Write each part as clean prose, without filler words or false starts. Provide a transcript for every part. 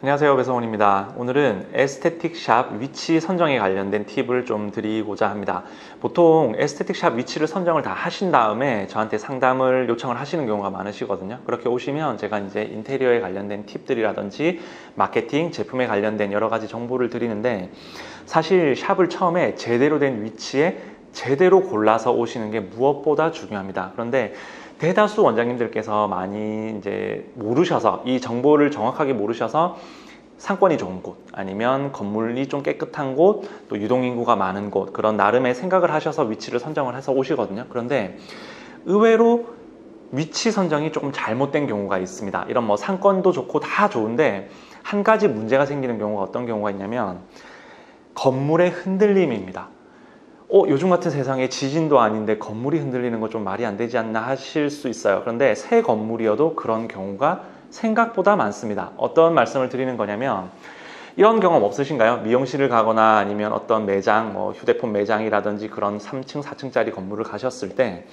안녕하세요, 배성훈입니다. 오늘은 에스테틱 샵 위치 선정에 관련된 팁을 좀 드리고자 합니다. 보통 에스테틱 샵 위치를 선정을 다 하신 다음에 저한테 상담을 요청을 하시는 경우가 많으시거든요. 그렇게 오시면 제가 이제 인테리어에 관련된 팁들이라든지 마케팅, 제품에 관련된 여러 가지 정보를 드리는데, 사실 샵을 처음에 제대로 된 위치에 제대로 골라서 오시는 게 무엇보다 중요합니다. 그런데 대다수 원장님들께서 많이 이제 모르셔서, 이 정보를 정확하게 모르셔서 상권이 좋은 곳, 아니면 건물이 좀 깨끗한 곳, 또 유동인구가 많은 곳, 그런 나름의 생각을 하셔서 위치를 선정을 해서 오시거든요. 그런데 의외로 위치 선정이 조금 잘못된 경우가 있습니다. 이런 뭐 상권도 좋고 다 좋은데 한 가지 문제가 생기는 경우가 어떤 경우가 있냐면 건물의 흔들림입니다. 요즘 같은 세상에 지진도 아닌데 건물이 흔들리는 거 좀 말이 안 되지 않나 하실 수 있어요. 그런데 새 건물이어도 그런 경우가 생각보다 많습니다. 어떤 말씀을 드리는 거냐면, 이런 경험 없으신가요? 미용실을 가거나 아니면 어떤 매장, 뭐 휴대폰 매장이라든지 그런 3층, 4층짜리 건물을 가셨을 때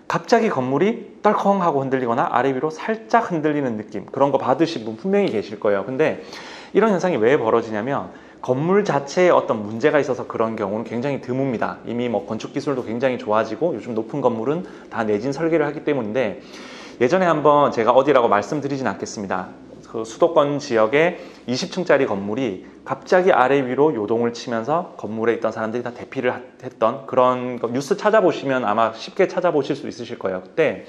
갑자기 건물이 떨컹하고 흔들리거나 아래 위로 살짝 흔들리는 느낌, 그런 거 받으신 분 분명히 계실 거예요. 근데 이런 현상이 왜 벌어지냐면 건물 자체에 어떤 문제가 있어서 그런 경우는 굉장히 드뭅니다. 이미 뭐 건축 기술도 굉장히 좋아지고 요즘 높은 건물은 다 내진 설계를 하기 때문인데, 예전에 한번 제가 어디라고 말씀드리진 않겠습니다. 그 수도권 지역에 20층짜리 건물이 갑자기 아래 위로 요동을 치면서 건물에 있던 사람들이 다 대피를 했던 그런 거 뉴스 찾아보시면 아마 쉽게 찾아보실 수 있으실 거예요. 그때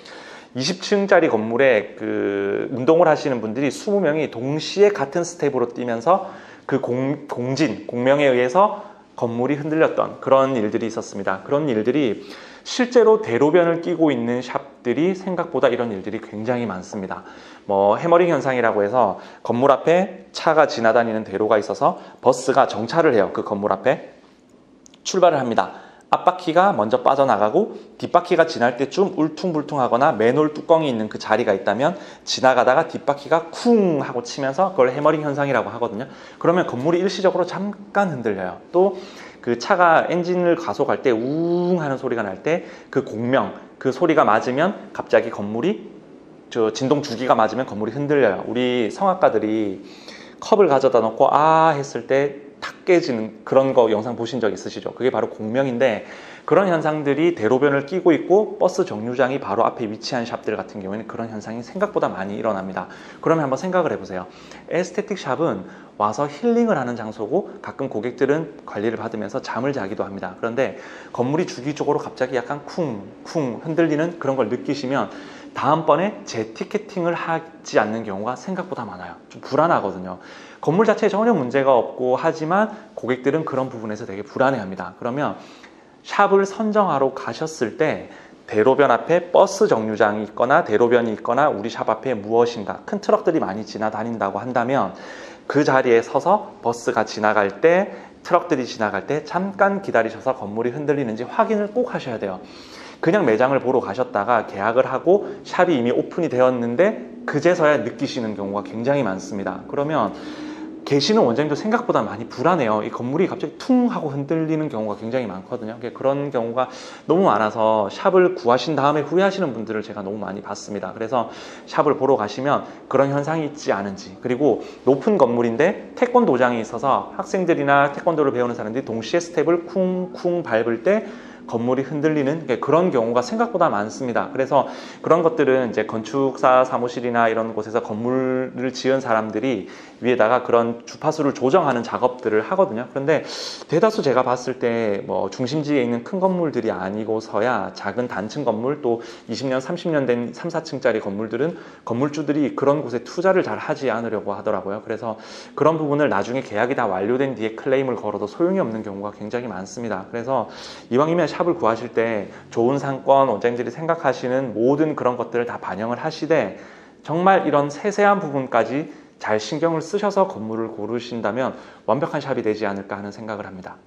20층짜리 건물에 그 운동을 하시는 분들이 20명이 동시에 같은 스텝으로 뛰면서 그 공명에 의해서 건물이 흔들렸던 그런 일들이 있었습니다. 그런 일들이 실제로 대로변을 끼고 있는 샵들이 생각보다 이런 일들이 굉장히 많습니다. 뭐 해머링 현상이라고 해서 건물 앞에 차가 지나다니는 대로가 있어서 버스가 정차를 해요. 그 건물 앞에 출발을 합니다. 앞바퀴가 먼저 빠져나가고 뒷바퀴가 지날 때쯤 울퉁불퉁하거나 맨홀 뚜껑이 있는 그 자리가 있다면 지나가다가 뒷바퀴가 쿵 하고 치면서 그걸 해머링 현상이라고 하거든요. 그러면 건물이 일시적으로 잠깐 흔들려요. 또 그 차가 엔진을 가속할 때 우웅 하는 소리가 날 때 그 공명, 그 소리가 맞으면 갑자기 건물이 진동 주기가 맞으면 건물이 흔들려요. 우리 성악가들이 컵을 가져다 놓고 아 했을 때 탁 깨지는 그런 거 영상 보신 적 있으시죠? 그게 바로 공명인데, 그런 현상들이 대로변을 끼고 있고 버스 정류장이 바로 앞에 위치한 샵들 같은 경우에는 그런 현상이 생각보다 많이 일어납니다. 그러면 한번 생각을 해보세요. 에스테틱 샵은 와서 힐링을 하는 장소고 가끔 고객들은 관리를 받으면서 잠을 자기도 합니다. 그런데 건물이 주기적으로 갑자기 약간 쿵쿵 흔들리는 그런 걸 느끼시면 다음번에 재티켓팅을 하지 않는 경우가 생각보다 많아요. 좀 불안하거든요. 건물 자체에 전혀 문제가 없고 하지만 고객들은 그런 부분에서 되게 불안해합니다. 그러면 샵을 선정하러 가셨을 때 대로변 앞에 버스 정류장이 있거나 대로변이 있거나 우리 샵 앞에 무엇인가 큰 트럭들이 많이 지나다닌다고 한다면 그 자리에 서서 버스가 지나갈 때, 트럭들이 지나갈 때 잠깐 기다리셔서 건물이 흔들리는지 확인을 꼭 하셔야 돼요. 그냥 매장을 보러 가셨다가 계약을 하고 샵이 이미 오픈이 되었는데 그제서야 느끼시는 경우가 굉장히 많습니다. 그러면 계시는 원장님도 생각보다 많이 불안해요. 이 건물이 갑자기 퉁 하고 흔들리는 경우가 굉장히 많거든요. 그런 경우가 너무 많아서 샵을 구하신 다음에 후회하시는 분들을 제가 너무 많이 봤습니다. 그래서 샵을 보러 가시면 그런 현상이 있지 않은지, 그리고 높은 건물인데 태권도장이 있어서 학생들이나 태권도를 배우는 사람들이 동시에 스텝을 쿵쿵 밟을 때 건물이 흔들리는 그런 경우가 생각보다 많습니다. 그래서 그런 것들은 이제 건축사 사무실이나 이런 곳에서 건물을 지은 사람들이 위에다가 그런 주파수를 조정하는 작업들을 하거든요. 그런데 대다수 제가 봤을 때 뭐 중심지에 있는 큰 건물들이 아니고서야 작은 단층 건물, 또 20년, 30년 된 3, 4층짜리 건물들은 건물주들이 그런 곳에 투자를 잘 하지 않으려고 하더라고요. 그래서 그런 부분을 나중에 계약이 다 완료된 뒤에 클레임을 걸어도 소용이 없는 경우가 굉장히 많습니다. 그래서 이왕이면 샵을 구하실 때 좋은 상권, 원장님들이 생각하시는 모든 그런 것들을 다 반영을 하시되 정말 이런 세세한 부분까지 잘 신경을 쓰셔서 건물을 고르신다면 완벽한 샵이 되지 않을까 하는 생각을 합니다.